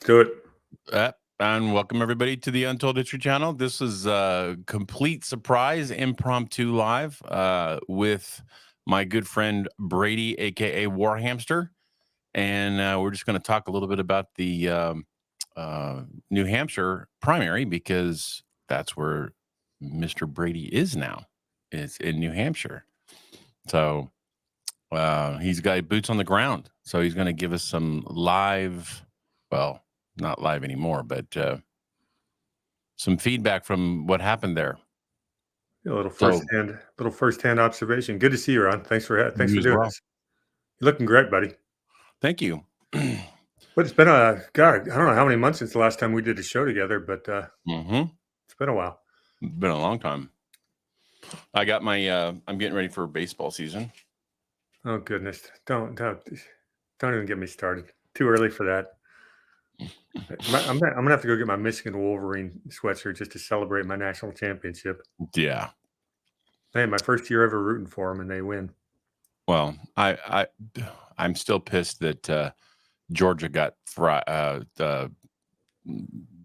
Let's do it. And welcome everybody to the Untold History channel. This is a complete surprise impromptu live with my good friend Brady, aka War Hamster, and we're just going to talk a little bit about the New Hampshire primary because that's where Mr. Brady is now. It's in New Hampshire, so he's got boots on the ground. So he's going to give us some live, well, not live anymore, but some feedback from what happened there. A little first-hand observation. Good to see you, Ron. Thanks for You as doing well. this. You're looking great, buddy. Thank you. But it's been I don't know how many months since the last time we did a show together, but it's been a while. It's been a long time. I got my I'm getting ready for baseball season. Oh goodness. Don't even get me started. Too early for that. I'm gonna have to go get my Michigan Wolverine sweatshirt just to celebrate my national championship. Yeah. Hey, my first year ever rooting for them, and they win. Well, I'm still pissed that Georgia got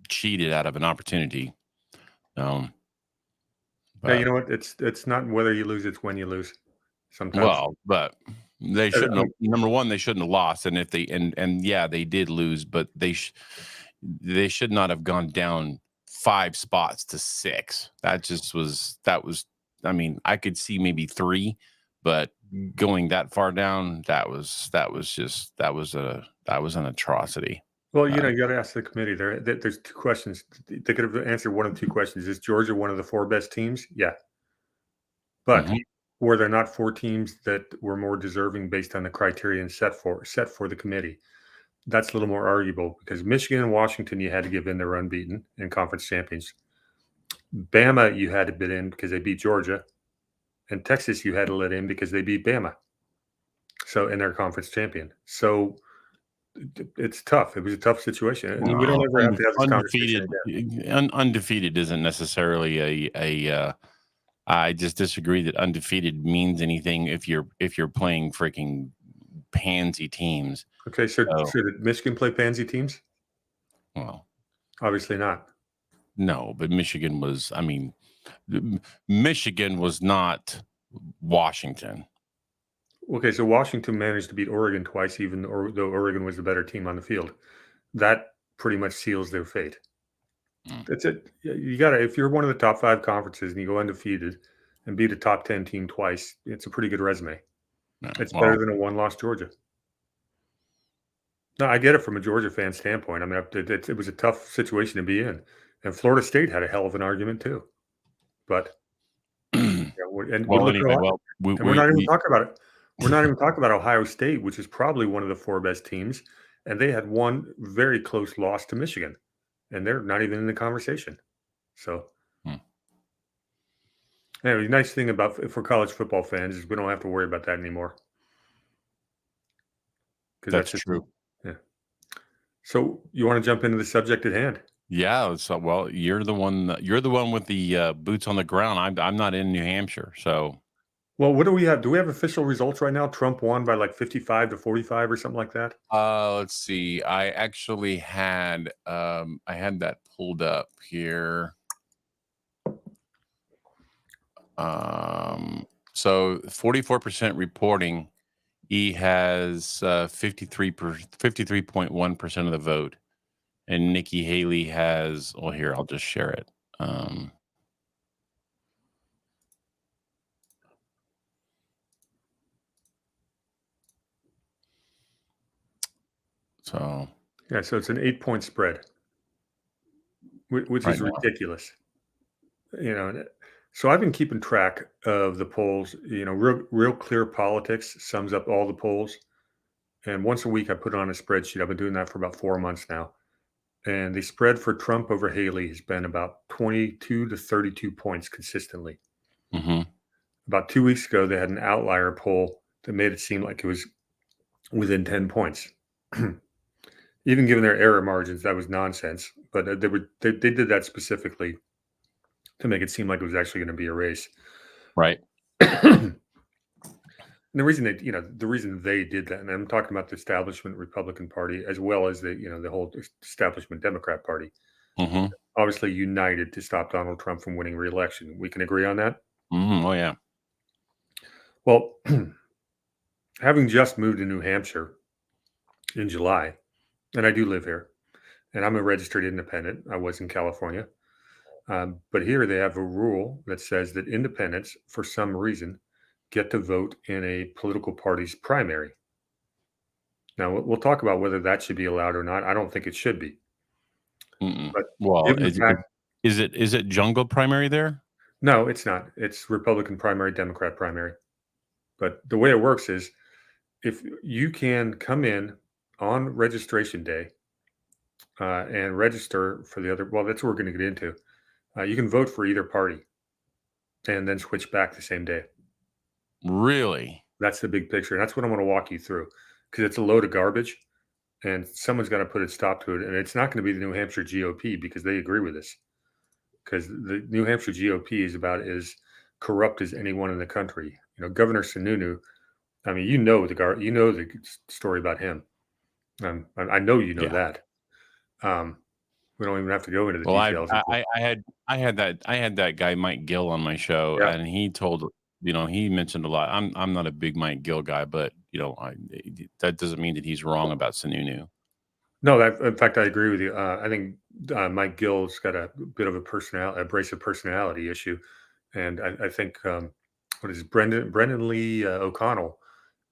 cheated out of an opportunity. Yeah, you know what? It's not whether you lose; it's when you lose. Sometimes. Well, but they shouldn't have, number one, they shouldn't have lost. And if they and yeah, they did lose, but they should not have gone down 5 spots to 6. That was I mean, I could see maybe 3, but going that far down, that was an atrocity. Well, you got to ask the committee. There's 2 questions. They could have answered one of 2 questions. Is Georgia one of the 4 best teams? Yeah. But were there not 4 teams that were more deserving based on the criterion set for the committee? That's a little more arguable because Michigan and Washington, you had to give in. They're unbeaten in conference champions. Bama, you had to bid in because they beat Georgia. And Texas, you had to let in because they beat Bama. So, in their conference champion. So, it's tough. It was a tough situation. And we don't ever have to have this conversation again. Undefeated isn't necessarily I just disagree that undefeated means anything if you're playing freaking pansy teams. Okay, so did Michigan play pansy teams? Well, obviously not. No, but Michigan was, I mean, Michigan was not Washington. Okay, so Washington managed to beat Oregon twice, even though Oregon was the better team on the field. That pretty much seals their fate. That's it. You got to, if you're one of the top 5 conferences and you go undefeated and beat a top 10 team twice, it's a pretty good resume. It's better than a 1-loss Georgia. No, I get it from a Georgia fan standpoint. I mean, it was a tough situation to be in. And Florida State had a hell of an argument too. But we're not even talking about it. We're not even talking about Ohio State, which is probably one of the 4 best teams, and they had one very close loss to Michigan, and they're not even in the conversation. So, anyway, the nice thing for college football fans is we don't have to worry about that anymore. That's true. Yeah. So, you want to jump into the subject at hand? Yeah. So, well, you're the one with the boots on the ground. I'm not in New Hampshire, so. Well, what do we have? Do we have official results right now? Trump won by like 55 to 45 or something like that? Let's see. I actually had that pulled up here. So 44% reporting. He has 53.1% of the vote, and Nikki Haley has. Well, here I'll just share it. So yeah, so it's an 8-point spread, which is ridiculous. So I've been keeping track of the polls. Real Clear Politics sums up all the polls, and once a week I put it on a spreadsheet. I've been doing that for about 4 months now, and the spread for Trump over Haley has been about 22 to 32 points consistently. About 2 weeks ago, they had an outlier poll that made it seem like it was within 10 points. Even given their error margins, that was nonsense. But they did that specifically to make it seem like it was actually going to be a race. Right. And the reason the reason they did that, and I'm talking about the establishment Republican Party as well as the whole establishment Democrat Party, Mm-hmm. obviously united to stop Donald Trump from winning re-election. We can agree on that. Mm-hmm. Oh yeah. Well, having just moved to New Hampshire in July, and I do live here, and I'm a registered independent. I was in California. But here they have a rule that says that independents, for some reason, get to vote in a political party's primary. Now, we'll talk about whether that should be allowed or not. I don't think it should be. Mm-mm. But Well, given the fact, is it jungle primary there? no, it's not. It's Republican primary, Democrat primary. But the way it works is if you can come in on registration day and register for the other, well, that's what we're going to get into. You can vote for either party and then switch back the same day. Really? That's the big picture. And that's what I want to walk you through because it's a load of garbage and someone's got to put a stop to it. And it's not going to be the New Hampshire GOP because they agree with this. Because the New Hampshire GOP is about as corrupt as anyone in the country. Governor Sununu. I mean, the story about him. I know you know Yeah. that. We don't even have to go into the Well, details. I had that guy Mike Gill on my show, Yeah. and he told he mentioned a lot. I'm not a big Mike Gill guy, but that doesn't mean that he's wrong about Sununu. No, in fact, I agree with you. I think Mike Gill's got a bit of abrasive personality issue, and I think what is it, Brendan Lee O'Connell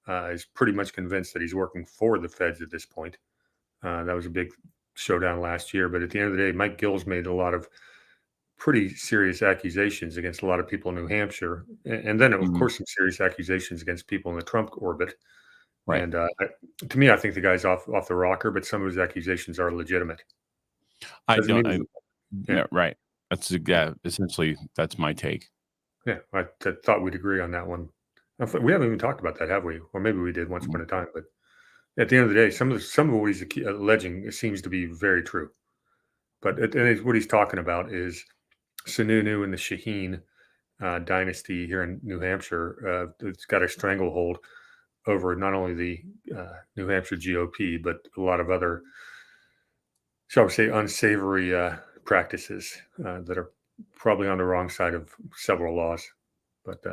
is pretty much convinced that he's working for the feds at this point. That was a big showdown last year, but at the end of the day, Mike Gill's made a lot of pretty serious accusations against a lot of people in New Hampshire, and then of Mhm. course some serious accusations against people in the Trump orbit. Right. And to me, I think the guy's off the rocker, but some of his accusations are legitimate. I Doesn't don't. mean yeah, Yeah. Right. Essentially, that's my take. yeah. I thought we'd agree on that one. We haven't even talked about that, have we? Or maybe we did once upon a time. But at the end of the day, some of what he's alleging seems to be very true. But what he's talking about is Sununu and the Shaheen dynasty here in New Hampshire. It's got a stranglehold over not only the New Hampshire GOP, but a lot of other, shall we say, unsavory practices that are probably on the wrong side of several laws. But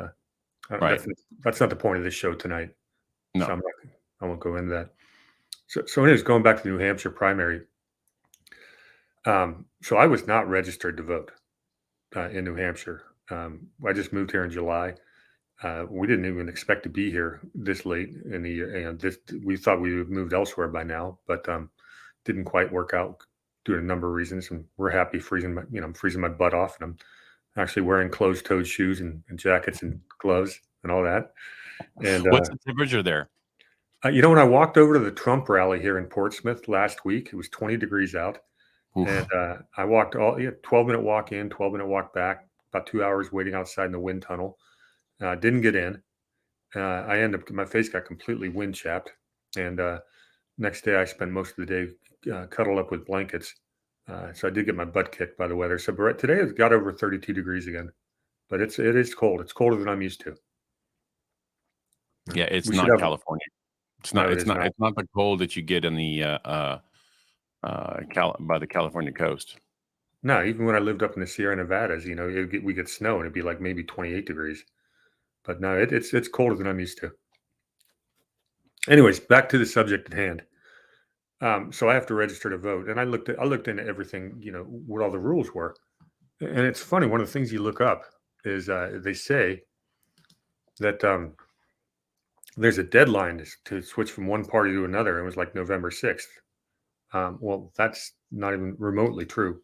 Right. that's not the point of this show tonight. So No. I won't go into that. So anyways, going back to the New Hampshire primary. So I was not registered to vote in New Hampshire. I just moved here in July. We didn't even expect to be here this late in the year, and we thought we would have moved elsewhere by now, but didn't quite work out due to a number of reasons. And we're happy I'm freezing my butt off, and I'm actually wearing closed-toed shoes and jackets and gloves and all that. And What's the temperature there? when I walked over to the Trump rally here in Portsmouth last week, it was 20 degrees out. Oof. And I walked 12-minute walk in, 12-minute walk back, about 2 hours waiting outside in the wind tunnel. Didn't get in. My face got completely wind chapped. And next day I spent most of the day cuddled up with blankets. So I did get my butt kicked by the weather. So today it got over 32 degrees again, but it is cold. It's colder than I'm used to. Yeah, it's We should not have, California. It's no, not. it It's is not. not. It's not the cold that you get in the by the California coast. No, even when I lived up in the Sierra Nevadas, we get snow and it'd be like maybe 28 degrees. But no, it's colder than I'm used to. Anyways, back to the subject at hand. So I have to register to vote, and I looked into everything, what all the rules were, and it's funny. One of the things you look up is they say that there's a deadline to switch from one party to another. It was like November 6th. Well, that's not even remotely true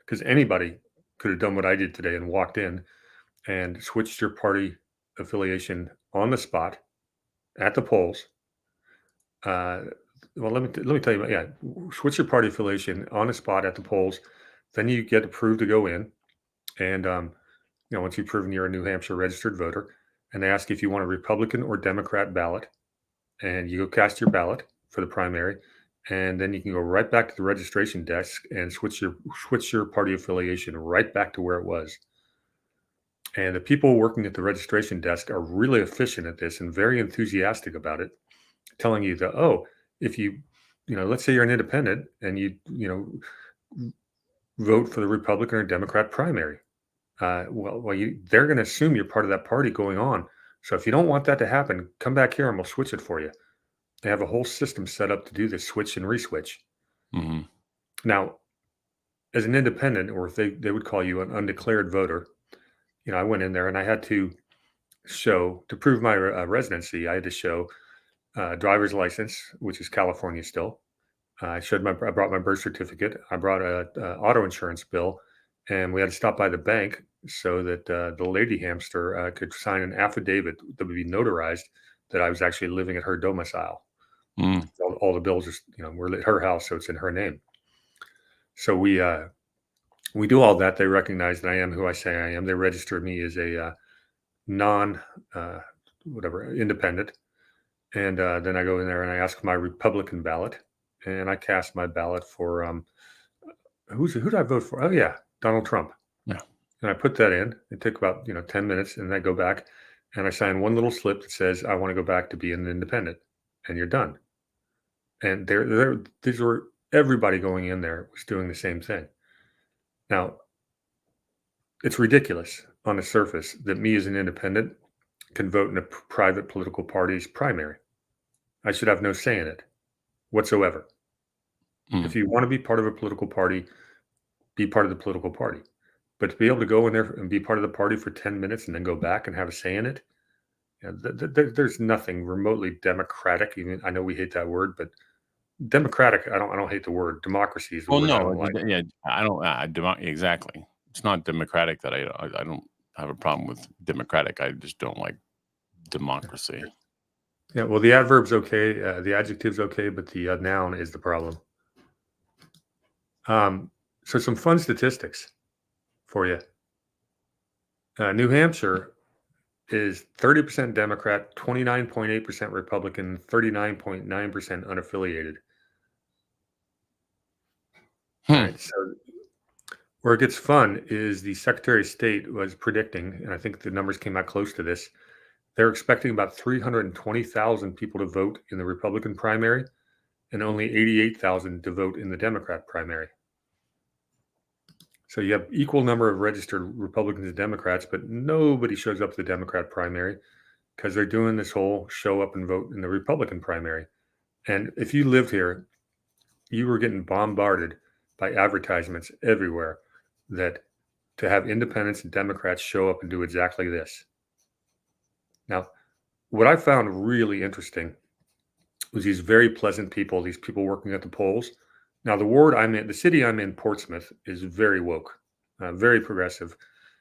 because anybody could have done what I did today and walked in and switched your party affiliation on the spot at the polls. Well, let me tell you about, switch your party affiliation on the spot at the polls. Then you get approved to go in, and once you've proven you're a New Hampshire registered voter, and they ask if you want a Republican or Democrat ballot, and you go cast your ballot for the primary, and then you can go right back to the registration desk and switch your party affiliation right back to where it was. And the people working at the registration desk are really efficient at this and very enthusiastic about it, telling you that, oh, if let's say you're an independent and vote for the Republican or Democrat primary. They're going to assume you're part of that party going on. So if you don't want that to happen, come back here and we'll switch it for you. They have a whole system set up to do this switch and reswitch. Mm-hmm. Now, as an independent, or if they would call you an undeclared voter, I went in there and I had to show, to prove my residency, I had to show driver's license, which is California still. I brought my birth certificate. I brought a auto insurance bill, and we had to stop by the bank so that the lady hamster could sign an affidavit that would be notarized that I was actually living at her domicile. Mm. All the bills were at her house, so it's in her name. So we do all that. They recognize that I am who I say I am. They registered me as a non independent, and then I go in there and I ask for my Republican ballot, and I cast my ballot for who did I vote for? Oh yeah, Donald Trump. Yeah. And I put that in. It took about 10 minutes, and I go back and I sign one little slip that says I want to go back to being an independent, and you're done. And these were everybody going in there was doing the same thing. Now, it's ridiculous on the surface that me as an independent can vote in a private political party's primary. I should have no say in it whatsoever. Mm. If you want to be part of a political party, be part of the political party. But to be able to go in there and be part of the party for 10 minutes and then go back and have a say in it, there's nothing remotely democratic. Even I know we hate that word, but democratic, I don't hate the word. Democracy is the Well, word I no, don't like. yeah, I don't. Exactly. It's not democratic that I don't have a problem with democratic. I just don't like democracy. Yeah, well, the adverb's okay, the adjective's okay, but the noun is the problem. So some fun statistics for you. New Hampshire is 30% Democrat, 29.8% Republican, 39.9% unaffiliated. All right, so where it gets fun is the Secretary of State was predicting, and I think the numbers came out close to this. They're expecting about 320,000 people to vote in the Republican primary and only 88,000 to vote in the Democrat primary. So you have equal number of registered Republicans and Democrats, but nobody shows up to the Democrat primary because they're doing this whole show up and vote in the Republican primary. And if you lived here, you were getting bombarded by advertisements everywhere that to have independents and Democrats show up and do exactly this. Now, what I found really interesting was these very pleasant people, these people working at the polls. Now, the city I'm in, Portsmouth, is very woke, very progressive.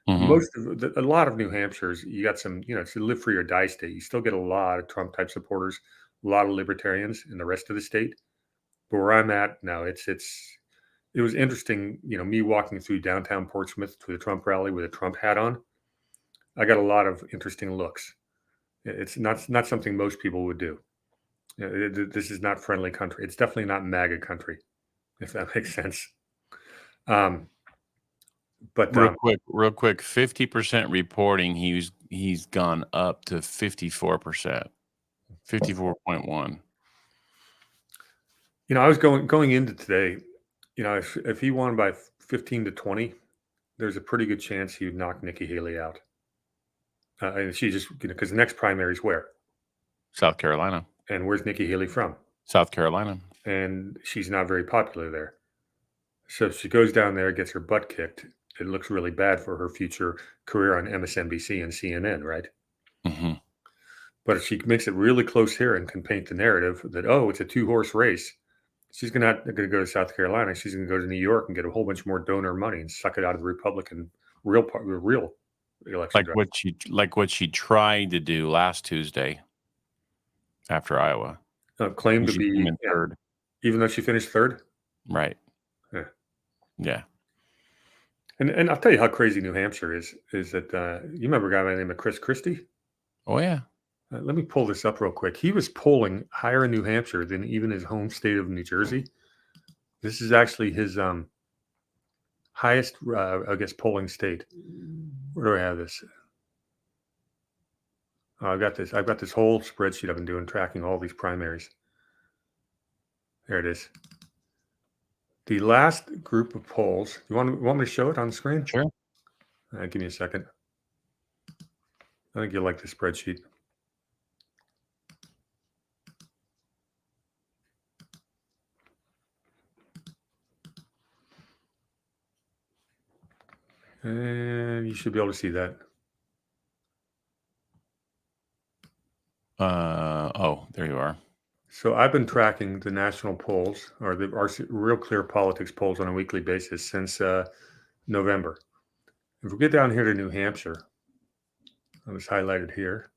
Mm-hmm. A lot of New Hampshire's, you got some, it's a live free or die state. You still get a lot of Trump type supporters, a lot of libertarians in the rest of the state. But where I'm at now, it was interesting, me walking through downtown Portsmouth to the Trump rally with a Trump hat on. I got a lot of interesting looks. It's not something most people would do. This is not friendly country. It's definitely not MAGA country, if that makes sense. But real quick, 50% reporting. He's gone up to 54%, 54.1. I was going into today. If he won by 15 to 20, there's a pretty good chance he would knock Nikki Haley out. And she just because the next primary is where? South Carolina. And where's Nikki Haley from? South Carolina. And she's not very popular there. So if she goes down there, gets her butt kicked, it looks really bad for her future career on MSNBC and CNN, right? Mm-hmm. But if she makes it really close here and can paint the narrative that, oh, it's a 2-horse race, she's not going to go to South Carolina. She's going to go to New York and get a whole bunch more donor money and suck it out of the Republican real election. Like what she tried to do last Tuesday after Iowa. Claimed to be third, even though she finished third. Right. Yeah. And I'll tell you how crazy New Hampshire is that you remember a guy by the name of Chris Christie? Oh yeah. Let me pull this up real quick. He was polling higher in New Hampshire than even his home state of New Jersey. This is actually his highest, I guess, polling state. Where do I have this? I've got this whole spreadsheet I've been doing tracking all these primaries. There it is. The last group of polls. You want me to show it on the screen? Sure. Give me a second. I think you'll like the spreadsheet. And you should be able to see that. Oh, there you are. So I've been tracking the national polls or the Real Clear Politics polls on a weekly basis since November. If we get down here to New Hampshire, I was highlighted here.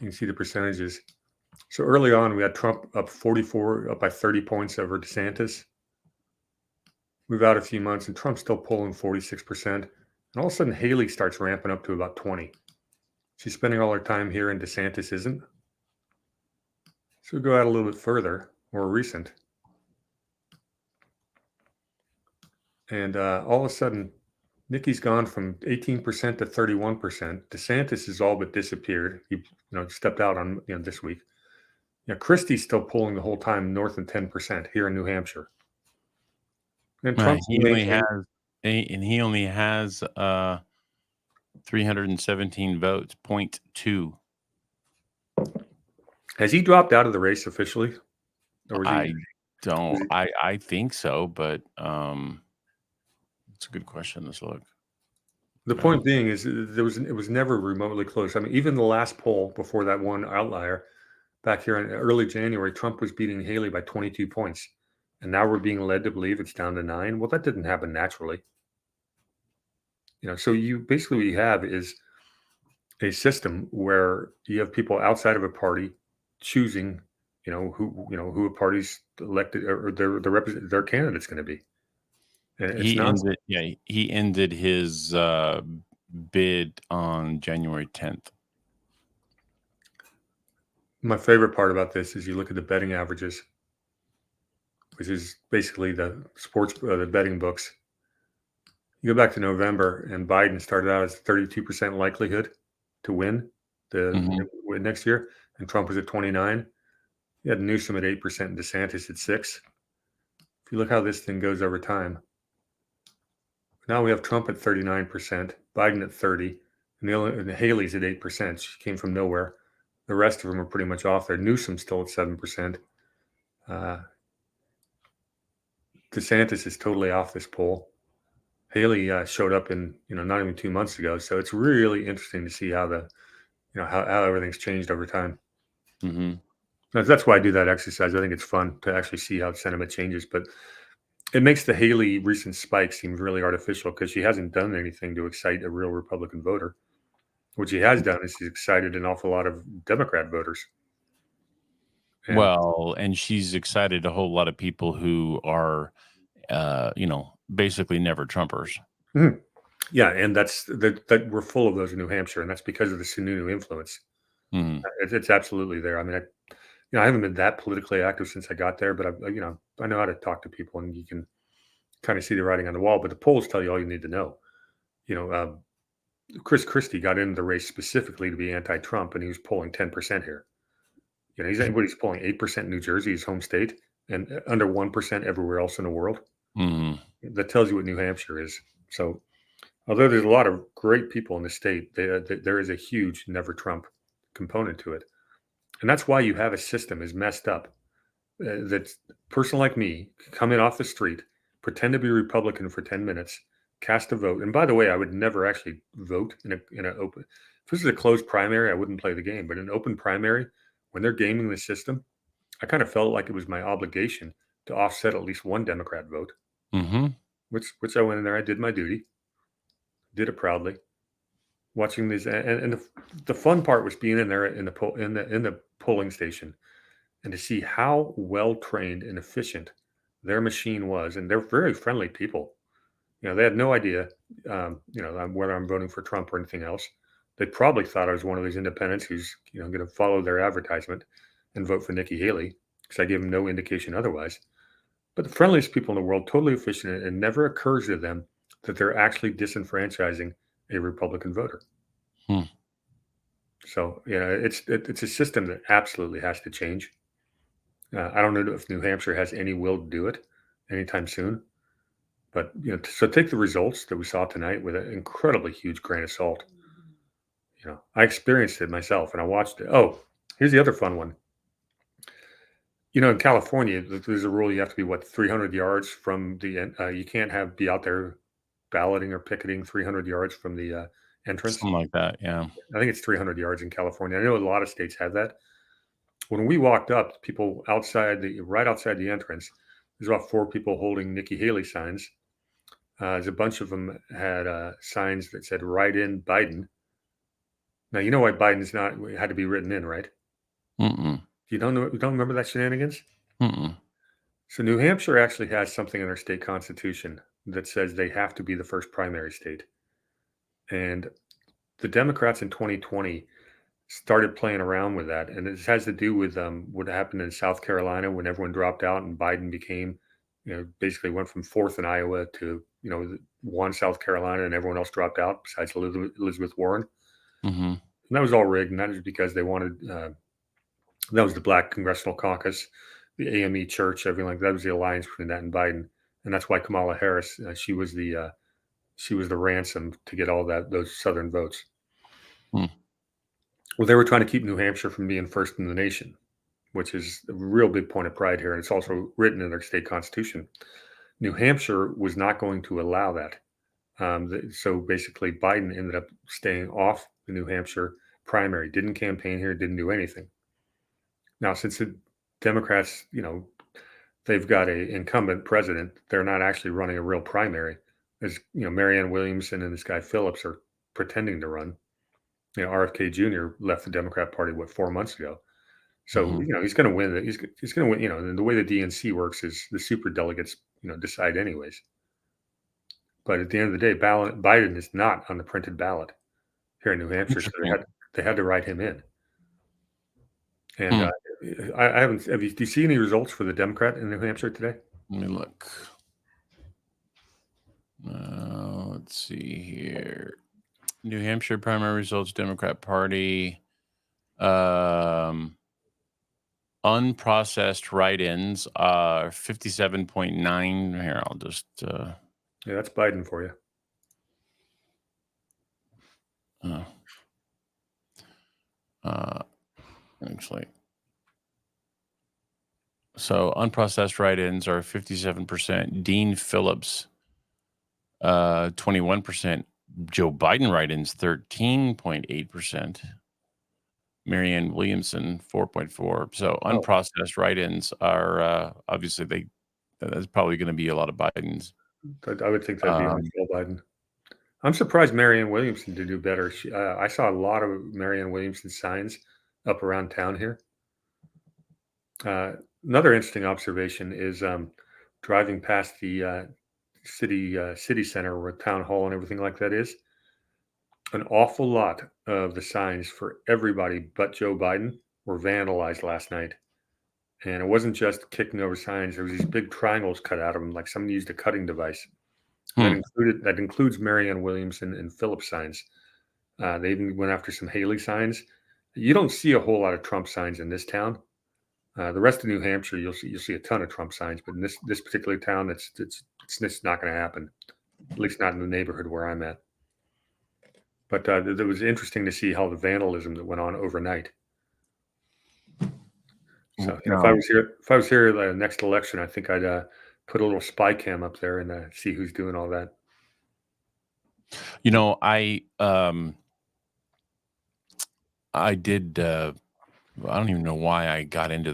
You can see the percentages. So early on, we had Trump up 44, up by 30 points over DeSantis. Move out a few months, and Trump's still pulling 46%. And all of a sudden, Haley starts ramping up to about 20. She's spending all her time here, and DeSantis isn't. So we go out a little bit further, more recent. And all of a sudden, Nikki's gone from 18% to 31%. DeSantis has all but disappeared. He stepped out on this week. Christie's still pulling the whole time north of 10% here in New Hampshire. And Trump's he only has 317 votes, 0.2. Has he dropped out of the race officially? Or I think so, but it's a good question. Let's look. The point being is it was never remotely close. I mean, even the last poll before that one outlier back here in early January, Trump was beating Haley by 22 points. And now we're being led to believe it's down to 9. Well, that didn't happen naturally. So basically what you have is a system where you have people outside of a party choosing, who a party's elected or their candidate's going to be. And he ended his bid on January 10th. My favorite part about this is you look at the betting averages, which is basically the the betting books. You go back to November, and Biden started out as 32% likelihood to win win next year, and Trump was at 29. You had Newsom at 8% and DeSantis at 6%. If you look how this thing goes over time, now we have Trump at 39%, Biden at 30%, and Haley's at 8%. She came from nowhere. The rest of them are pretty much off there. Newsom's still at 7%. DeSantis is totally off this poll. Haley showed up in not even 2 months ago, so it's really interesting to see how how everything's changed over time. Mm-hmm. That's why I do that exercise. I think it's fun to actually see how sentiment changes, but it makes the Haley recent spike seem really artificial because she hasn't done anything to excite a real Republican voter. What she has done is she's excited an awful lot of Democrat voters. And she's excited a whole lot of people who are, basically never Trumpers. Mm-hmm. Yeah, and that we're full of those in New Hampshire, and that's because of the Sununu influence. Mm-hmm. It's absolutely there. I mean, I haven't been that politically active since I got there, but I know how to talk to people, and you can kind of see the writing on the wall. But the polls tell you all you need to know. Chris Christie got into the race specifically to be anti-Trump, and he was polling 10% here. He's polling 8% in New Jersey, his home state, and under 1% everywhere else in the world. Mm-hmm. That tells you what New Hampshire is. So, although there's a lot of great people in the state, there is a huge never Trump component to it. And that's why you have a system as messed up that a person like me come in off the street, pretend to be Republican for 10 minutes, cast a vote. And by the way, I would never actually vote in an open. If this is a closed primary, I wouldn't play the game. But in an open primary, when they're gaming the system, I kind of felt like it was my obligation to offset at least one Democrat vote. Mm-hmm. Which I went in there, I did my duty, did it proudly. Watching these, and the fun part was being in there in the polling station, and to see how well trained and efficient their machine was, and they're very friendly people. They had no idea, whether I'm voting for Trump or anything else. They probably thought I was one of these independents who's going to follow their advertisement and vote for Nikki Haley because I gave them no indication otherwise. But the friendliest people in the world, totally efficient, and it never occurs to them that they're actually disenfranchising a Republican voter. So it's a system that absolutely has to change. I don't know if New Hampshire has any will to do it anytime soon. But so take the results that we saw tonight with an incredibly huge grain of salt. I experienced it myself, and I watched it. Oh, here's the other fun one. In California, there's a rule you have to be 300 yards from the end. You can't be out there balloting or picketing 300 yards from the entrance. Something like that. Yeah. I think it's 300 yards in California. I know a lot of states have that. When we walked up, people right outside the entrance, there's about 4 people holding Nikki Haley signs. There's a bunch of them had signs that said "Write in Biden." Now you know why Biden's not had to be written in, right? Mm-mm. You don't know? You don't remember that shenanigans? Mm-mm. So New Hampshire actually has something in their state constitution that says they have to be the first primary state, and the Democrats in 2020 started playing around with that, and this has to do with what happened in South Carolina when everyone dropped out and Biden became, basically went from fourth in Iowa to won South Carolina, and everyone else dropped out besides Elizabeth Warren. Mm-hmm. And that was all rigged, and that is because they wanted. That was the Black Congressional Caucus, the AME Church, everything like that. That was the alliance between that and Biden, and that's why Kamala Harris, she was the ransom to get all those Southern votes. Mm. Well, they were trying to keep New Hampshire from being first in the nation, which is a real big point of pride here, and it's also written in their state constitution. New Hampshire was not going to allow that. So basically, Biden ended up staying off the New Hampshire primary, didn't campaign here, didn't do anything. Now, since the Democrats, they've got an incumbent president, they're not actually running a real primary. As Marianne Williamson and this guy Phillips are pretending to run. RFK Jr. left the Democrat Party 4 months ago. So Mm-hmm. he's going to win. He's going to win. And the way the DNC works is the super delegates decide anyways. But at the end of the day, Biden is not on the printed ballot here in New Hampshire, so they had to write him in. And I haven't. Do you see any results for the Democrat in New Hampshire today? Let me look. Let's see here. New Hampshire primary results, Democrat Party. Unprocessed write-ins are 57.9. Here, I'll just yeah, that's Biden for you. Actually, so unprocessed write-ins are 57%. Dean Phillips, 21%. Joe Biden write-ins, 13.8%. Marianne Williamson, 4.4. So unprocessed write-ins are obviously that's probably going to be a lot of Bidens. I would think that'd be almost all Biden. I'm surprised Marianne Williamson did do better. I saw a lot of Marianne Williamson signs up around town here. Another interesting observation is driving past the city center where town hall and everything like that is. An awful lot of the signs for everybody but Joe Biden were vandalized last night. And it wasn't just kicking over signs. There was these big triangles cut out of them, like someone used a cutting device. That includes Marianne Williamson and Phillips signs. They even went after some Haley signs. You don't see a whole lot of Trump signs in this town. The rest of New Hampshire, you'll see a ton of Trump signs, but in this particular town, it's not going to happen. At least not in the neighborhood where I'm at. But it was interesting to see how the vandalism that went on overnight. So if I was here the next election, I think I'd put a little spy cam up there and see who's doing all that. I did. I don't even know why I got into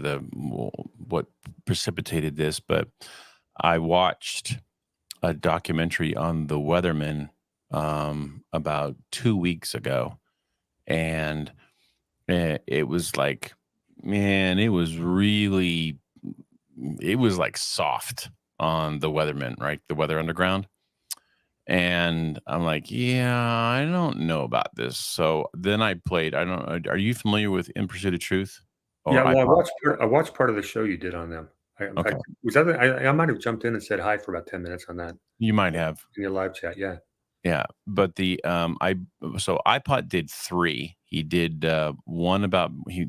what precipitated this, but I watched a documentary on the weathermen about 2 weeks ago, and it was like, man, it was like soft on the weathermen, right? The Weather Underground. And I'm like, yeah, I don't know about this. So then I played. I don't. Are you familiar with In Pursuit of Truth? Yeah, well, I watched part of the show you did on them. In Okay. fact, was that I might have jumped in and said hi for about 10 minutes on that. You might have. In your live chat, yeah. Yeah, but so iPod did 3. He did one about he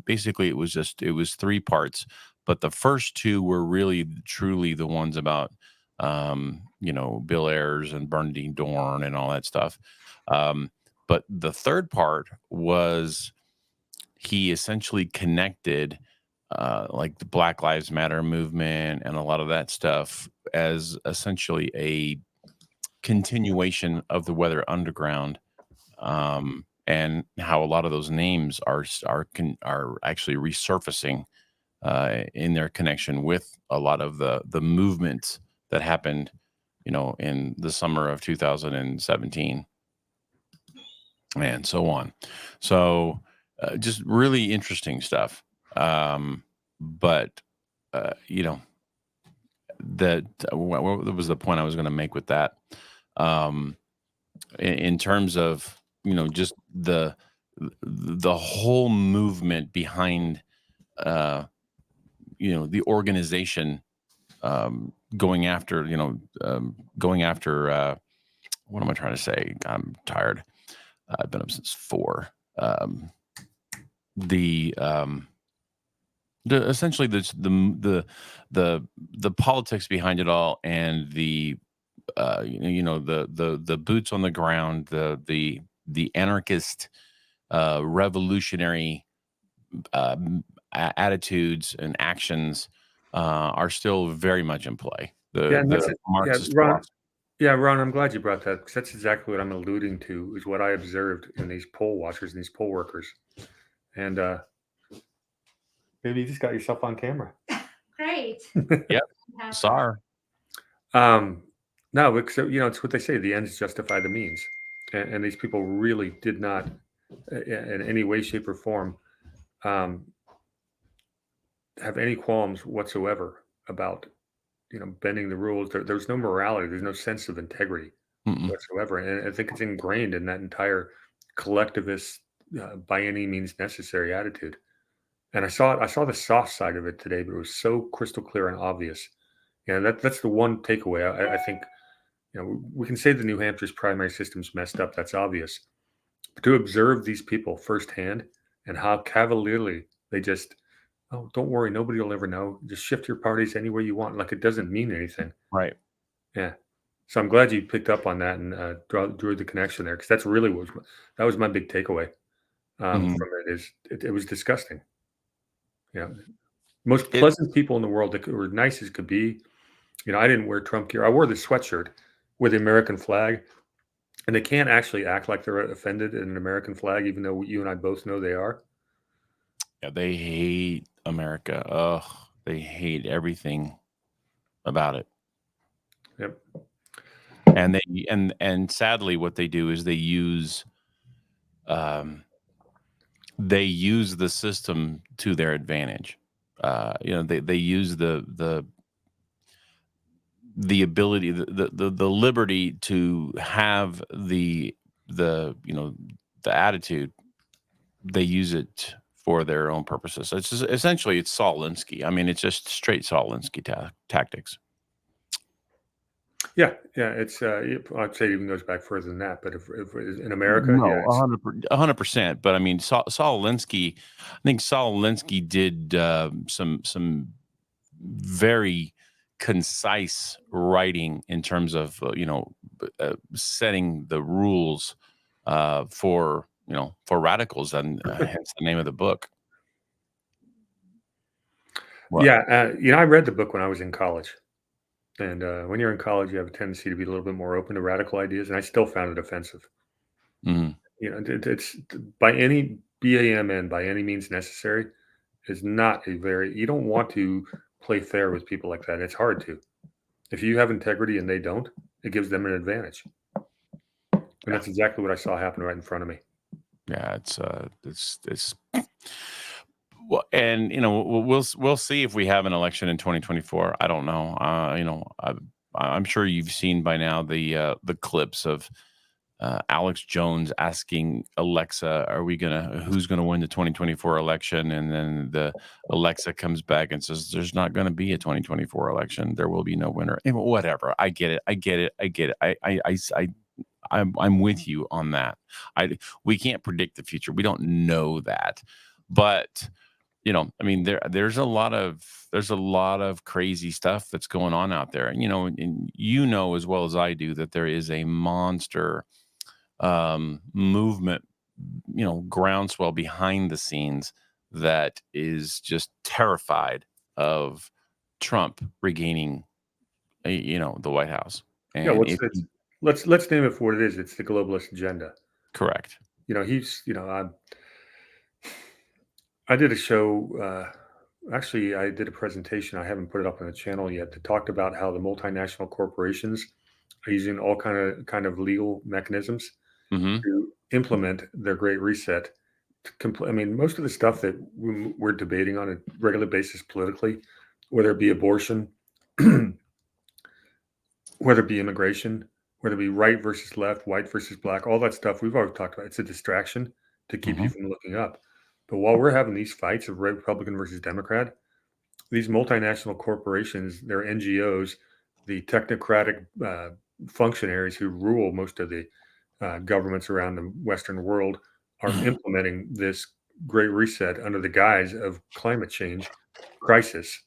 basically it was 3 parts, but the first 2 were really truly the ones about Bill Ayers and Bernardine Dorn and all that stuff. But the third part was he essentially connected like the Black Lives Matter movement and a lot of that stuff as essentially a continuation of the Weather Underground, and how a lot of those names are actually resurfacing in their connection with a lot of the movements that happened, in the summer of 2017 and so on. So just really interesting stuff. But you know that what was the point I was going to make with that? Um, in terms of just the whole movement behind the organization, going after what am I trying to say? I'm tired. I've been up since 4. The essentially the politics behind it all, and the the boots on the ground, the anarchist revolutionary attitudes and actions are still very much in play. Yeah, The and that's the it. Yeah, Marxist Ron. philosophy. Yeah, Ron, I'm glad you brought that because that's exactly what I'm alluding to. Is what I observed in these poll watchers and these poll workers. And maybe you just got yourself on camera. Great. Yep. Sorry. No, it's what they say: the ends justify the means, and these people really did not, in any way, shape, or form, um, have any qualms whatsoever about bending the rules. There's no morality. There's no sense of integrity whatsoever, and I think it's ingrained in that entire collectivist, by any means necessary attitude. And I saw the soft side of it today, but it was so crystal clear and obvious. That's the one takeaway. I think we can say the New Hampshire's primary system's messed up. That's obvious. But to observe these people firsthand and how cavalierly they just, oh, don't worry, nobody will ever know. Just shift your parties any way you want, like it doesn't mean anything. Right. Yeah. So I'm glad you picked up on that and drew the connection there, because that's really that was my big takeaway from it. It was disgusting. Most pleasant people in the world that were nice as could be. I didn't wear Trump gear. I wore the sweatshirt with the American flag, and they can't actually act like they're offended in an American flag, even though you and I both know they are. Yeah, they hate America. Ugh, they hate everything about it. Yep. And and sadly, what they do is they use the system to their advantage. They use the ability, the liberty to have the attitude. They use it for their own purposes. It's just, essentially it's Saul Alinsky. I mean, it's just straight Saul Alinsky tactics. Yeah, it's I'd say it even goes back further than that. But if in America, No, yeah, 100%. But I mean, Saul Alinsky. I think Saul Alinsky did some very concise writing in terms of setting the rules for radicals, and hence the name of the book. What? yeah. I read the book when I was in college, and when you're in college, you have a tendency to be a little bit more open to radical ideas, and I still found it offensive. It's by any BAMN, by any means necessary, is not a very. You don't want to play fair with people like that. It's hard to. If you have integrity and they don't, it gives them an advantage. And that's exactly what I saw happen right in front of me. Yeah, it's well, and we'll see if we have an election in 2024. I don't know. I'm sure you've seen by now the clips of Alex Jones asking Alexa, who's gonna win the 2024 election? And then the Alexa comes back and says, there's not going to be a 2024 election. There will be no winner. And whatever. I get it. I'm with you on that. We can't predict the future. We don't know that, but I mean, there's a lot of crazy stuff that's going on out there, and as well as I do that there is a monster movement, groundswell behind the scenes that is just terrified of Trump regaining, the White House. Yeah, And let's name it for what it is. It's the globalist agenda. correct. I did a show. Actually, I did a presentation. I haven't put it up on the channel yet. That talked about how the multinational corporations are using all kind of legal mechanisms Hmm. to implement their Great Reset. I mean, most of the stuff that we're debating on a regular basis politically, whether it be abortion, whether it be immigration, whether it be right versus left, white versus black, all that stuff we've already talked about. It's a distraction to keep you from looking up. But while we're having these fights of Republican versus Democrat, these multinational corporations, their NGOs, the technocratic functionaries who rule most of the governments around the Western world are implementing this Great Reset under the guise of climate change crisis.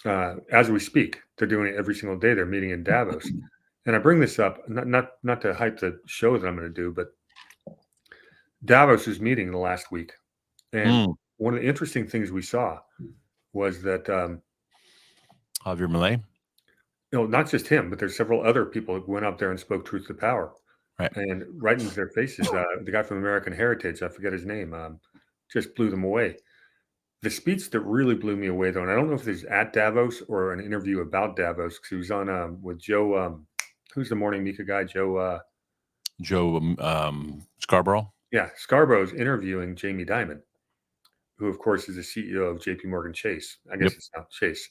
As we speak, they're doing it every single day. They're meeting in Davos, and I bring this up not to hype the show that I'm going to do, but Davos is meeting the last week, and one of the interesting things we saw was that Javier Milei. not just him, but there's several other people who went up there and spoke truth to power, Right. and right into their faces. The guy from American Heritage, I forget his name, just blew them away. The speech that really blew me away, though, and I don't know if it's at Davos or an interview about Davos, because he was on with Joe, who's the Morning Mika guy, Joe. Joe Scarborough. Yeah, Scarborough's interviewing Jamie Dimon, who, of course, is the CEO of J.P. Morgan Chase. I guess it's not Chase.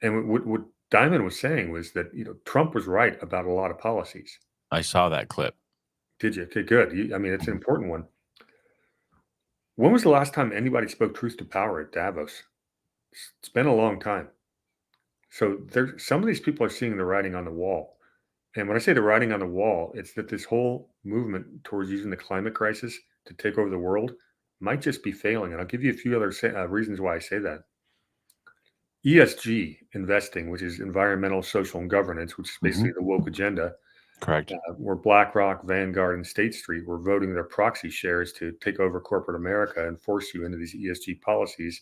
And what Dimon was saying was that Trump was right about a lot of policies. I saw that clip. Did you? Okay, good. I mean, it's an important one. When was the last time anybody spoke truth to power at Davos? It's been a long time. So some of these people are seeing the writing on the wall. And when I say the writing on the wall, it's that this whole movement towards using the climate crisis to take over the world might just be failing. And I'll give you a few other reasons why I say that. ESG investing, which is environmental, social, and governance, which is basically the woke agenda, Correct. where BlackRock, Vanguard, and State Street were voting their proxy shares to take over corporate America and force you into these ESG policies.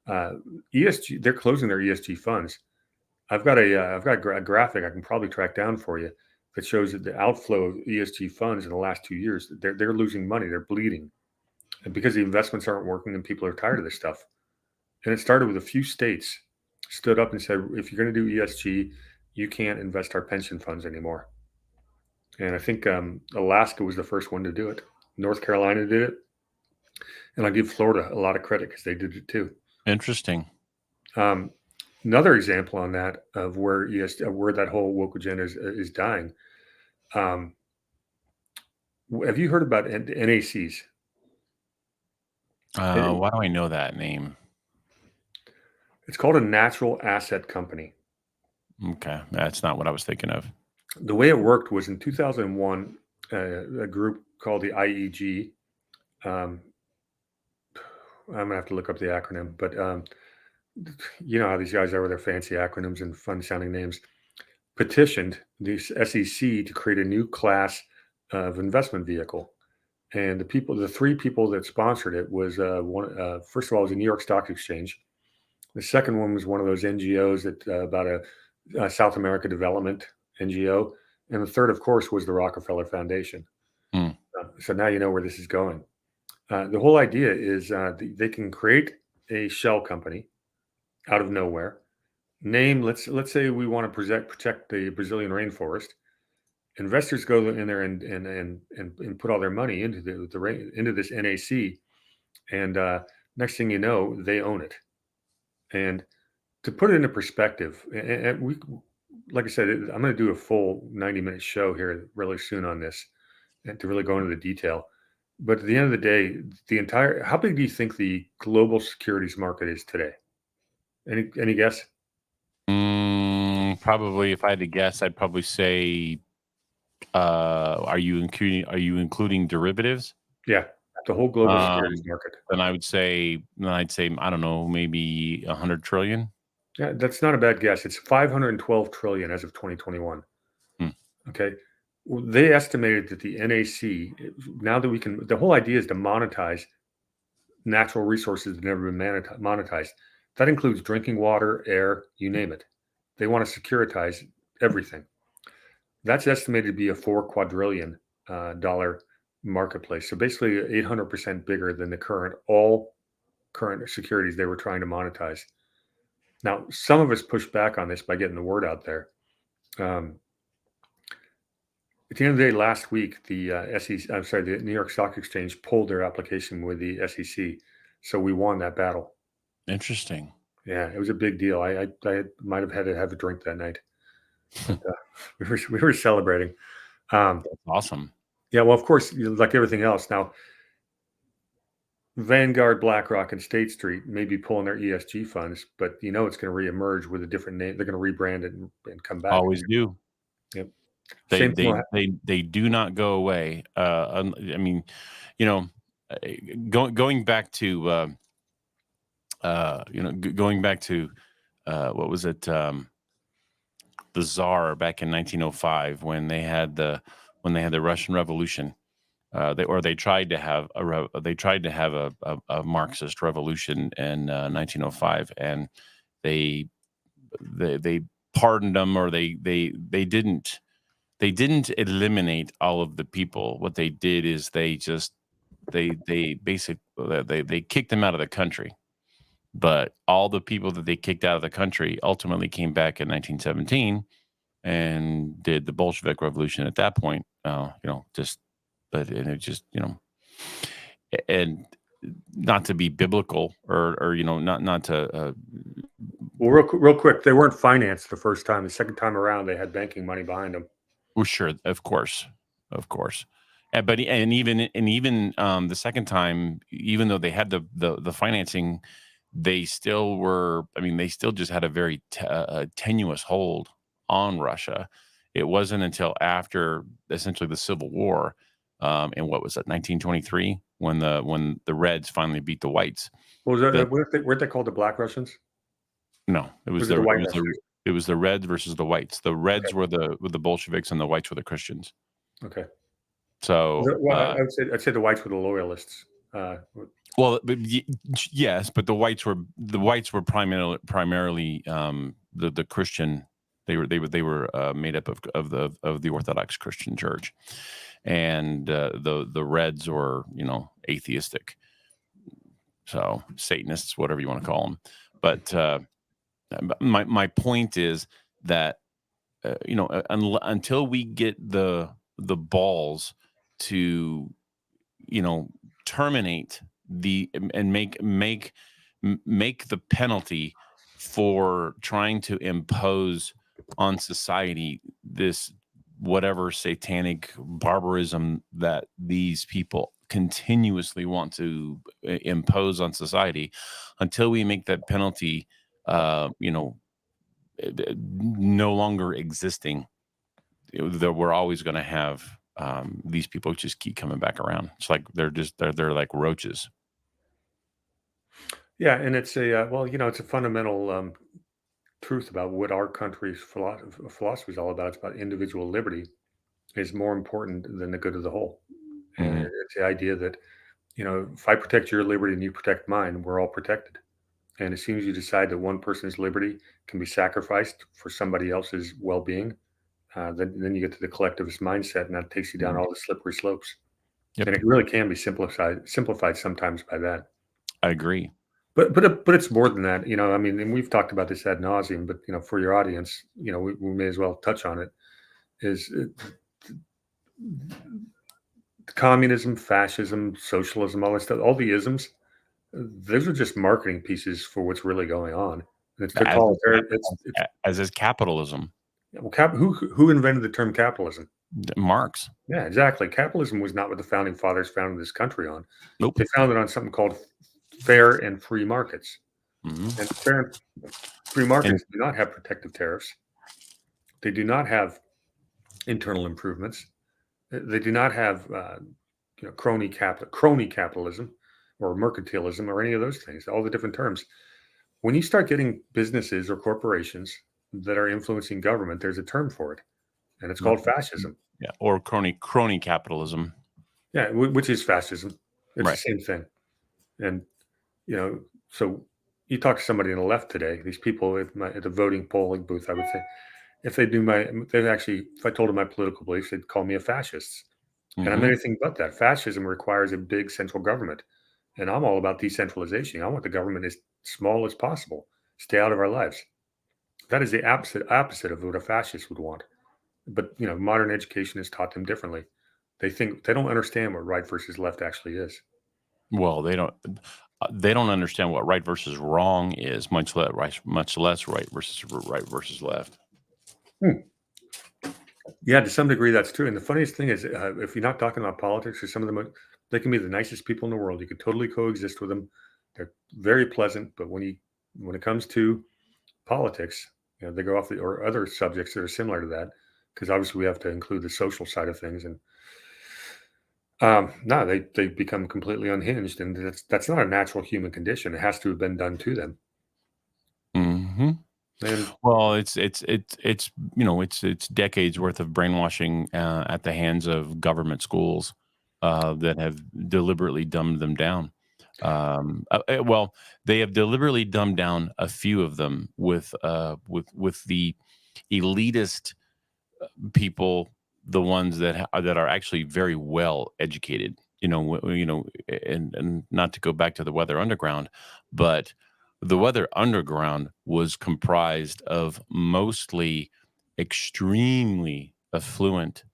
ESG, they're closing their ESG funds. I've got a graphic I can probably track down for you that shows that the outflow of ESG funds in the last 2 years, they're losing money, they're bleeding, and because the investments aren't working and people are tired of this stuff. And it started with a few states stood up and said, if you're going to do ESG, you can't invest our pension funds anymore. And I think Alaska was the first one to do it. North Carolina did it, and I give Florida a lot of credit because they did it too. Interesting. Another example on that of where that whole woke agenda is dying. Have you heard about NACs? Why do I know that name? It's called a natural asset company. Okay, that's not what I was thinking of. The way it worked was in 2001, a group called the IEG. I'm gonna have to look up the acronym, but you know how these guys are with their fancy acronyms and fun sounding names. Petitioned the SEC to create a new class of investment vehicle. And the three people that sponsored it was first of all, it was a New York Stock Exchange. The second one was one of those NGOs that about a South America Development NGO. And the third, of course, was the Rockefeller Foundation. So now you know where this is going. The whole idea is they can create a shell company out of nowhere. Let's say we want to protect the Brazilian rainforest. Investors go in there and put all their money into into this NAC, and next thing you know, they own it. And to put it into perspective, and we, like I said, I'm going to do a full 90-minute show here really soon on this. and to really go into the detail. But at the end of the day, how big do you think the global securities market is today? Any guess? Probably, if I had to guess, I'd probably say, are you including derivatives? Yeah, the whole global securities Um, market. I'd say, I don't know, maybe 100 trillion. Yeah, that's not a bad guess. It's 512 trillion as of 2021. Hmm. Okay. Well, they estimated that the NAC, now that the whole idea is to monetize natural resources that have never been monetized. That includes drinking water, air, you name it. They want to securitize everything. That's estimated to be a $4 quadrillion dollar marketplace. So basically 800% bigger than all current securities they were trying to monetize. Now, some of us pushed back on this by getting the word out there. At the end of the day, last week, the the New York Stock Exchange pulled their application with the SEC, so we won that battle. Interesting. Yeah, it was a big deal. I might have had to have a drink that night. But, we were celebrating. That's awesome. Yeah, well, of course, like everything else now, Vanguard, BlackRock, and State Street may be pulling their ESG funds, but it's going to reemerge with a different name. They're going to rebrand it and come back. Always do. Yep. They Same thing. they do not go away. I mean, you know, going back to going back to what was it? The Tsar back in 1905 when they had the Russian Revolution. They tried to have a Marxist revolution in 1905, and they they pardoned them, or they didn't eliminate all of the people. What they did is they kicked them out of the country. But all the people that they kicked out of the country ultimately came back in 1917 and did the Bolshevik Revolution at that point. And it just, and not to be biblical, or not to. Well, real quick, they weren't financed the first time. The second time around, they had banking money behind them. Well, sure, of course. But even the second time, even though they had the financing, they still were. I mean, they still just had a very tenuous hold on Russia. It wasn't until after essentially the Civil War, in what was it, 1923, when the Reds finally beat the Whites. What was that? That Weren't they called the Black Russians? No, Was it the White Russians? it was the Reds versus the Whites. The Reds were the Bolsheviks, and the Whites were the Christians. Okay. So, I'd say the Whites were the loyalists. Well, yes, but the Whites were primarily the Christian. They were made up of the Orthodox Christian Church, and the Reds were atheistic, so Satanists, whatever you want to call them. But my point is that until we get the balls to terminate and make the penalty for trying to impose on society this whatever satanic barbarism that these people continuously want to impose on society, until we make that penalty no longer existing, that we're always going to have these people just keep coming back around. It's like they're like roaches. Yeah, and it's it's a fundamental truth about what our country's philosophy is all about. It's about individual liberty is more important than the good of the whole. And it's the idea that, if I protect your liberty and you protect mine, we're all protected. And as soon as you decide that one person's liberty can be sacrificed for somebody else's well-being, then you get to the collectivist mindset, and that takes you down all the slippery slopes. Yep. And it really can be simplified sometimes by that. I agree. But it's more than that, I mean, and we've talked about this ad nauseum, but for your audience, we may as well touch on it. Communism, fascism, socialism, all that stuff, all the isms, those are just marketing pieces for what's really going on. It's as is capitalism. Well, who invented the term capitalism? Marx. Yeah, exactly. Capitalism was not what the founding fathers founded this country on. Nope. They founded on something called fair and free markets. Hmm. And fair and free And markets do not have protective tariffs. They do not have internal improvements. They do not have crony capitalism or mercantilism or any of those things. All the different terms. When you start getting businesses or corporations that are influencing government, there's a term for it, and it's called fascism. yeah, or crony capitalism. Yeah, which is fascism. It's the Right. same thing. And so you talk to somebody on the left today. These people at the voting polling booth, I would say, if if I told them my political beliefs, they'd call me a fascist. And I'm Hmm. anything but that. Fascism requires a big central government, and I'm all about decentralization. I want the government as small as possible, stay out of our lives. That is the opposite of what a fascist would want. But modern education has taught them differently. They don't understand what right versus left actually is. Well, they don't understand what right versus wrong is, much less right versus left. Hmm. Yeah, to some degree, that's true. And the funniest thing is, if you're not talking about politics, or some of them, they can be the nicest people in the world. You could totally coexist with them. They're very pleasant, but when it comes to politics, they go off or other subjects that are similar to that, because obviously we have to include the social side of things. And no, they become completely unhinged, and that's not a natural human condition. It has to have been done to them. Hmm. And Well, it's decades worth of brainwashing at the hands of government schools that have deliberately dumbed them down. Well, they have deliberately dumbed down a few of them with the elitist people, the ones that are actually very well educated. And not to go back to the Weather Underground, but the Weather Underground was comprised of mostly extremely affluent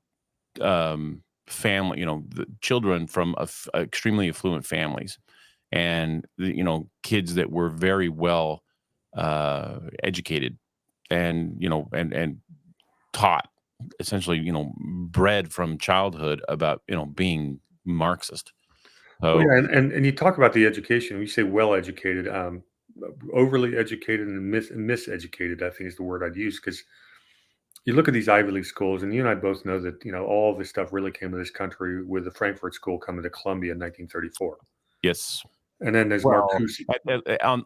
family, the children from extremely affluent families, and kids that were very well educated, and taught, essentially, bred from childhood about, being Marxist. well, So yeah, and you talk about the education. You say well educated, overly educated, and miseducated. I think is the word I'd use, because you look at these Ivy League schools, and you and I both know that all of this stuff really came to this country with the Frankfurt School coming to Columbia in 1934. yes. And then there's Well, Marcuse.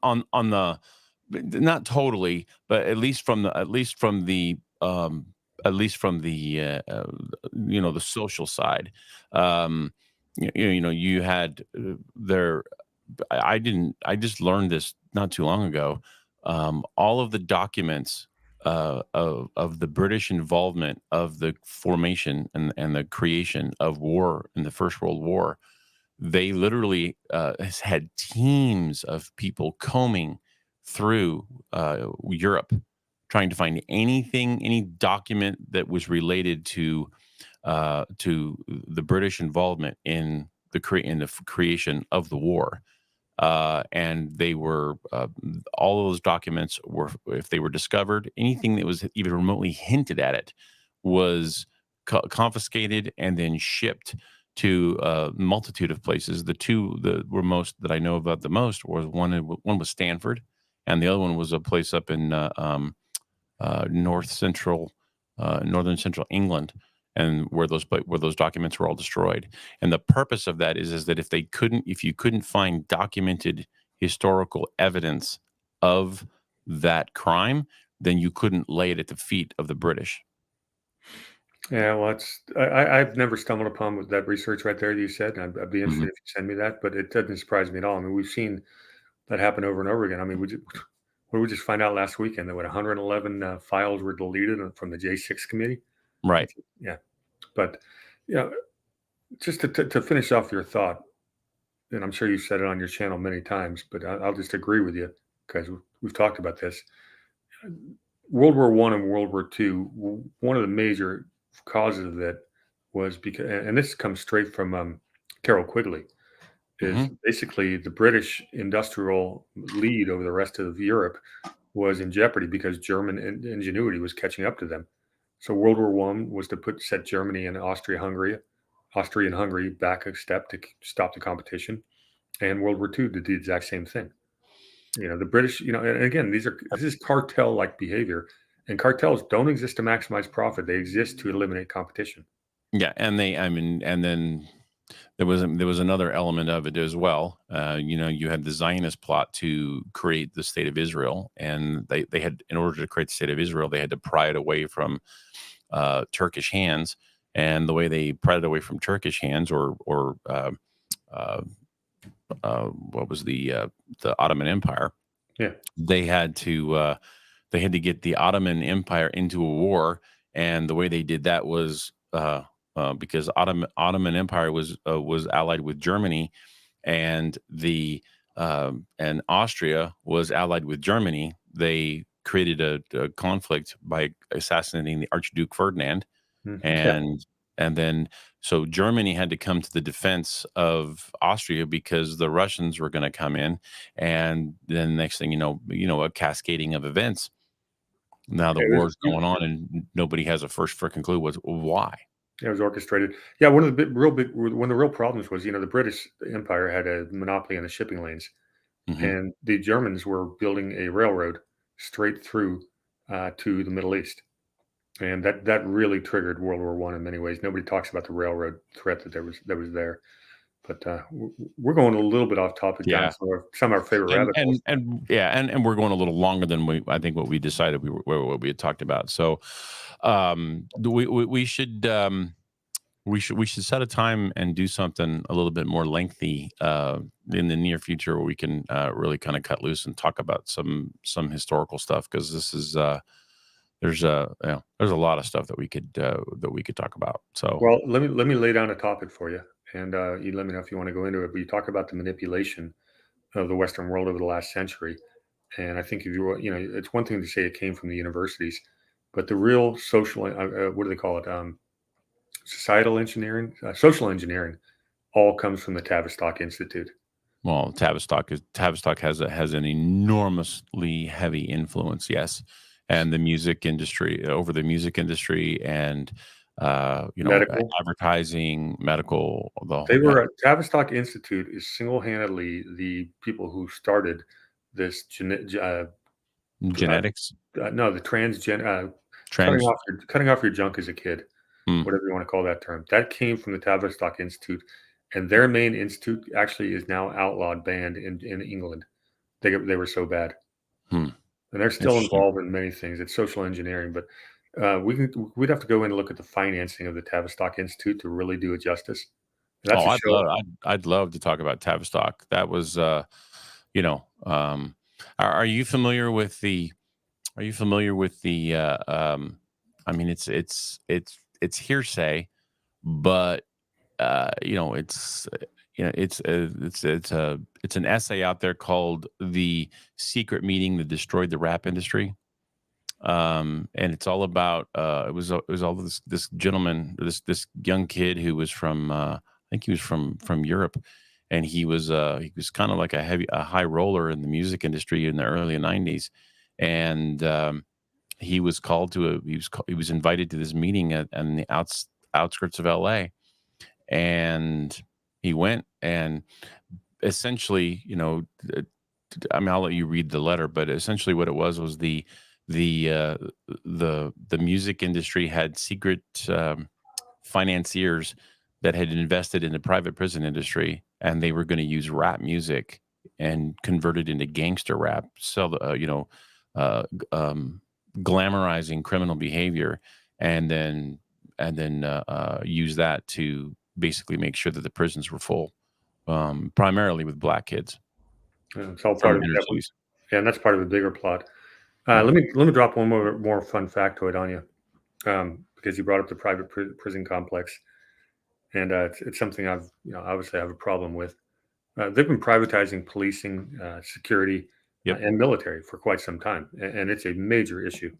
on the, not totally, but at least from the the social side. You had there. I just learned this not too long ago. All of the documents of the British involvement of the formation and the creation of war in the First World War, they literally has had teams of people combing through Europe, trying to find any document that was related to the British involvement in the creation of the war. And they were all of those documents were, if they were discovered, anything that was even remotely hinted at it was confiscated and then shipped to a multitude of places. The two that were most that I know about the most was one was Stanford, and the other one was a place up in northern central England, and where those documents were all destroyed. And the purpose of that is that if you couldn't find documented historical evidence of that crime, then you couldn't lay it at the feet of the British. Yeah, well, I've never stumbled upon with that research right there that you said, and I'd be interested Mhm. if you send me that. But it doesn't surprise me at all. I mean, we've seen that happen over and over again. I mean, what did we just find out last weekend that 111 files were deleted from the J6 committee? Right. Yeah, but yeah, just to finish off your thought, and I'm sure you've said it on your channel many times, but I'll just agree with you because we've talked about this. World War One and World War Two. One of the major causes of that was because, and this comes straight from Carol Quigley, is Mhm. basically the British industrial lead over the rest of Europe was in jeopardy because German ingenuity was catching up to them. So World War One was to set Germany and Austria and Hungary back a step to stop the competition, and World War Two did the exact same thing. The British, and again, this is cartel-like behavior, and cartels don't exist to maximize profit; they exist to eliminate competition. Yeah, and I mean, and then there was another element of it as well. You had the Zionist plot to create the state of Israel, and they had, in order to create the state of Israel, they had to pry it away from Turkish hands, and the way they pried it away from Turkish hands, or uh, what was the Ottoman Empire, Yeah, they had to get the Ottoman Empire into a war, and the way they did that was because Ottoman Empire was allied with Germany, and and Austria was allied with Germany. They created a conflict by assassinating the Archduke Ferdinand, yeah. and then so Germany had to come to the defense of Austria because the Russians were going to come in, and then next thing a cascading of events. Now the It war's going on, and nobody has a first freaking clue why. was orchestrated. Yeah, one of the one of the real problems was, the British Empire had a monopoly on the shipping lanes, Hmm. and the Germans were building a railroad straight through to the Middle East, and that really triggered World War One in many ways. Nobody talks about the railroad threat that was there, but we're going a little bit off topic down Yeah, some of our favorite and rabbit holes. and yeah, and we're going a little longer than I think what we decided what we had talked about. So, we should. We should set a time and do something a little bit more lengthy in the near future, where we can really kind of cut loose and talk about some historical stuff, because this is there's a lot of stuff that we could talk about. So, Well, let me lay down a topic for you, and you let me know if you want to go into it. But you talk about the manipulation of the Western world over the last century, and I think if it's one thing to say it came from the universities, but the real social, what do they call it? Societal engineering, social engineering, all comes from the Tavistock Institute. well, Tavistock has an enormously heavy influence, yes, and the music industry, and Medical. advertising, medical, They yeah, were Tavistock Institute is single-handedly the people who started this uh, genetics, no, the transgen trans. cutting off your junk as a kid, Hmm. whatever you wanna call that term. That came from the Tavistock Institute, and their main institute actually is now outlawed, banned in England. They were so bad, Hmm. and they're still Interesting. involved in many things. It's social engineering, but, we'd have to go in and look at the financing of the Tavistock Institute to really do it justice. And that's Oh, a show. I'd love to talk about Tavistock. That was, you know, um, are you familiar with I mean, it's hearsay, but it's an essay out there called "The Secret Meeting That Destroyed the Rap Industry." And it's all about it was all this gentleman, this young kid who was from I think he was from Europe, and he was kind of like a high roller in the music industry in the early 90s. And he was called to a he was invited to this meeting in the outskirts of LA, and he went, and essentially, I mean, I'll let you read the letter, but essentially what it was the uh, the music industry had secret financiers that had invested in the private prison industry, and they were going to use rap music and convert it into gangster rap, sell the glamorizing criminal behavior, and then use that to basically make sure that the prisons were full, primarily with black kids It's all part from of inner that. cities. Yeah, and that's part of a bigger plot. Yeah. Let me drop one more fun factoid on you, because you brought up the private prison complex, and it's something I've obviously have a problem with. They've been privatizing policing, security, Yep. and military for quite some time, and it's a major issue.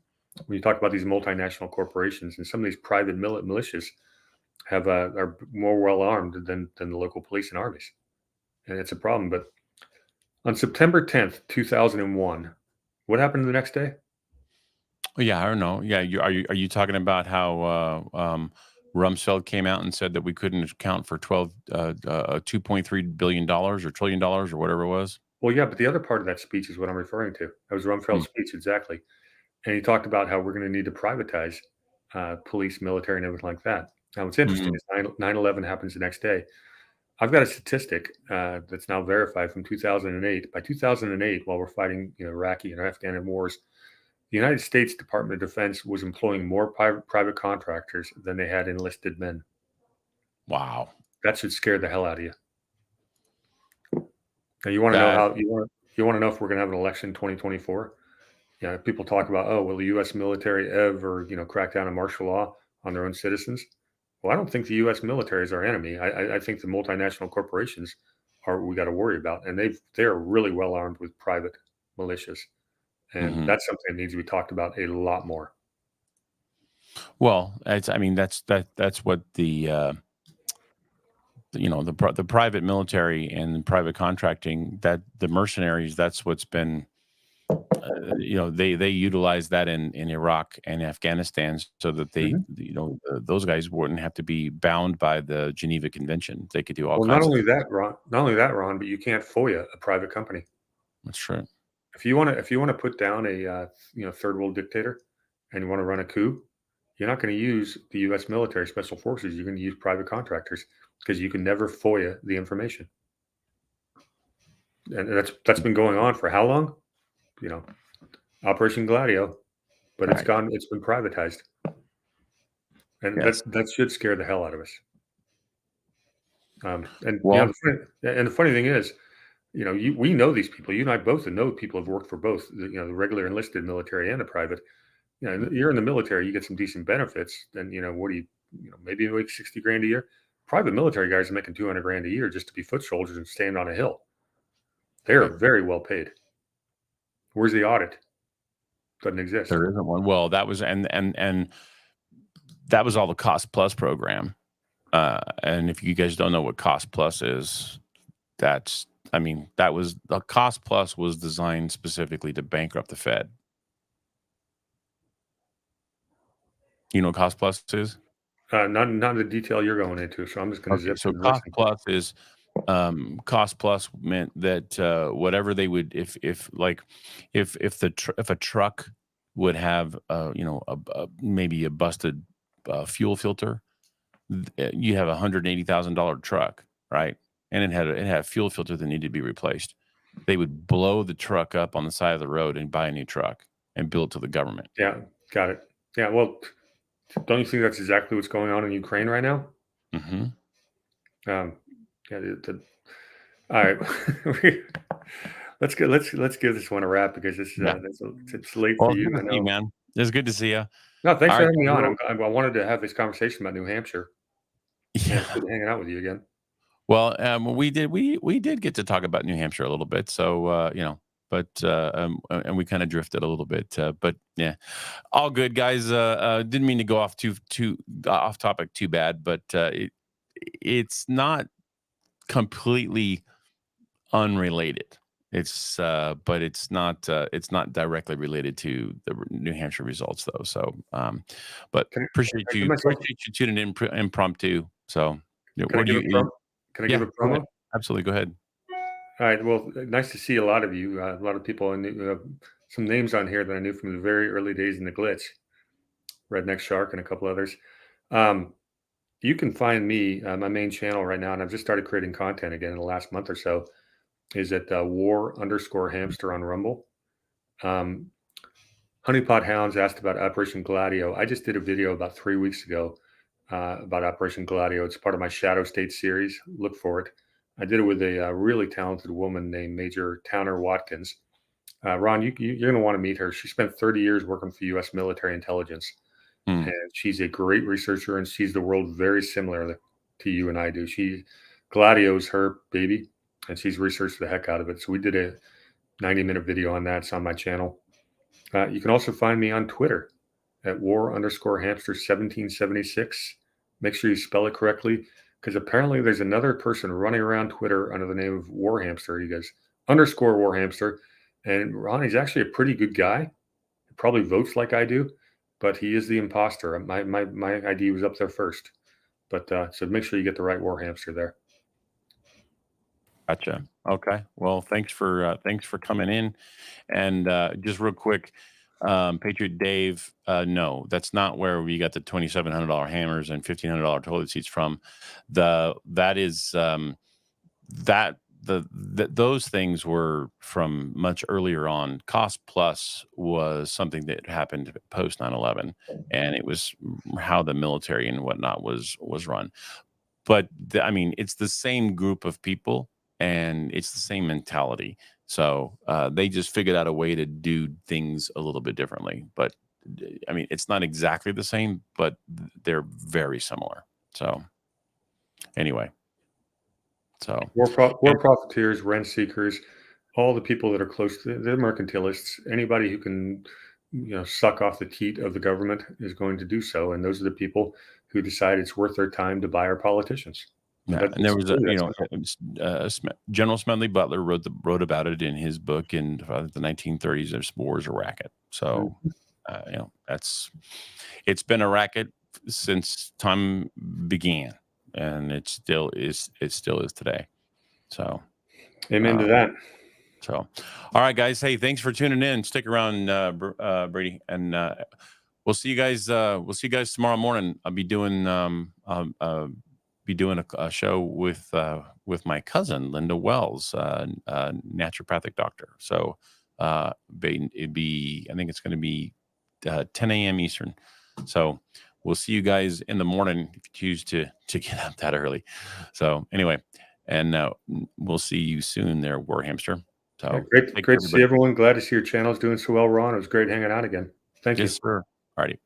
When you talk about these multinational corporations and some of these private militias are more well armed than the local police and armies, and it's a problem. But on September 10th, 2001, what happened the next day? Yeah, I don't know. Yeah, are you talking about how Rumsfeld came out and said that we couldn't account for 2.3 billion dollars or $1 trillion or whatever it was? Well, yeah, but the other part of that speech is what I'm referring to. That was Hmm. Rumsfeld's speech exactly, and he talked about how we're going to need to privatize police, military, and everything like that. Now, what's interesting Hmm. is 9/11 happens the next day. I've got a statistic that's now verified from 2008. By 2008, while we're fighting, Iraqi and Afghan wars, the United States Department of Defense was employing more private contractors than they had enlisted men. Wow. That should scare the hell out of you. Now, you want to know That how you want to know if we're going to have an election in 2024? Yeah, people talk about, oh, will the U.S. military ever, crack down on martial law on their own citizens? Well, I don't think the U.S. military is our enemy. I think the multinational corporations are what we got to worry about, and they're really well armed with private militias, and mhm. that's something that needs to be talked about a lot more. Well, I mean, that's what the private military and private contracting, that the mercenaries, that's what's been they utilize that in Iraq and Afghanistan so that Mhm. those guys wouldn't have to be bound by the Geneva Convention. They could do all Well, not kinds of only things. that, Ron. Not only that, Ron, but you can't FOIA a private company. That's true. If you want to put down a third world dictator, and you want to run a coup, you're not going to use the U.S. military special forces. You're going to use private contractors because you can never FOIA the information, and that's been going on for how long? You know, Operation Gladio, but Right. it's been privatized, and Yes. that should scare the hell out of us. And Well, the funny thing is, we know these people. You and I both know people have worked for both, the regular enlisted military and the private. You're in the military, you get some decent benefits. Then what do maybe you make 60 grand a year. Private military guys are making 200 grand a year just to be foot soldiers and stand on a hill. They are right. very well paid. Where's the audit? Doesn't exist. There isn't one. Well, that was and that was all the Cost Plus program. And if you guys don't know what Cost Plus is, that's I mean, that was the Cost Plus was designed specifically to bankrupt the Fed. You know what Cost Plus is? Not the detail you're going into, so I'm just going to Okay, zip so in and listen. Cost Plus meant that whatever they would, if a truck would have maybe a busted fuel filter, you have $180,000 truck, right? And it had a fuel filter that needed to be replaced. They would blow the truck up on the side of the road and buy a new truck and bill it to the government. Yeah, got it. Yeah, well, don't you think that's exactly what's going on in Ukraine right now? Hmm. Um, yeah, all right. Let's give this one a wrap because Yeah. it's late for Well, it's good you. to I see you, know. man. It's good to see you. No, thanks All for right, having me guys. on. Well, I wanted to have this conversation about New Hampshire, and it's yeah. good hanging out with you again. Well, we did get to talk about New Hampshire a little bit, so and we kind of drifted a little bit, but yeah, all good, guys. Didn't mean to go off too off topic too bad, but it's not completely unrelated. But it's not directly related to the New Hampshire results, though. So, but Can I give myself? appreciate you tuning in impromptu. So, yeah, Can I what do give a you? Can I give Yeah, a go ahead. promo? Absolutely, go ahead. All right. Well, nice to see a lot of you. A lot of people, and some names on here that I knew from the very early days in the glitch. Redneck Shark and a couple others. Um, you can find me my main channel right now, and I've just started creating content again in the last month or so. Is at war_hamster on Rumble. Um, Honeypot Hounds asked about Operation Gladio. I just did a video about 3 weeks ago about Operation Gladio. It's part of my Shadow State series. Look for it. I did it with a really talented woman named Major Towner Watkins. Ron, you're going to want to meet her. She spent 30 years working for U.S. military intelligence, Hmm. and she's a great researcher and sees the world very similar to you and I do. Gladio's her baby, and she's researched the heck out of it. So we did a 90-minute video on that. It's on my channel. You can also find me on Twitter at war_hamster1776. Make sure you spell it correctly because apparently there's another person running around Twitter under the name of Warhamster. He goes _Warhamster. And Ron, he's actually a pretty good guy, probably votes like I do, but he is the imposter. My ID was up there first. But so make sure you get the right war hamster there. Gotcha. Okay. Well, thanks for coming in. And just real quick, Patriot Dave, no, that's not where we got the $2,700 hammers and $1,500 toilet seats from. That is those things were from much earlier on. Cost Plus was something that happened post 9/11, and it was how the military and whatnot was run. But I mean, it's the same group of people and it's the same mentality. So they just figured out a way to do things a little bit differently. But I mean, it's not exactly the same, but they're very similar. So anyway, so War profiteers, rent seekers, all the people that are close to the mercantilists, anybody who can, suck off the teat of the government is going to do so. And those are the people who decide it's worth their time to buy our politicians. yeah, and there was General Smedley Butler wrote about it in his book in the 1930s. There's war is a racket. So it's been a racket since time began, and it still is today. So amen to that. So all right, guys, hey, thanks for tuning in. Stick around, Brady, and we'll see you guys tomorrow morning. I'll be doing a show with my cousin Linda Wells, naturopathic doctor. So I think it's going to be 10 a.m. Eastern. So we'll see you guys in the morning if you choose to get up that early. So anyway, and we'll see you soon there, War Hamster. So great to see everyone. Glad to see your channel's doing so well, Ron. It was great hanging out again. Thank you. Yes, sir. All righty.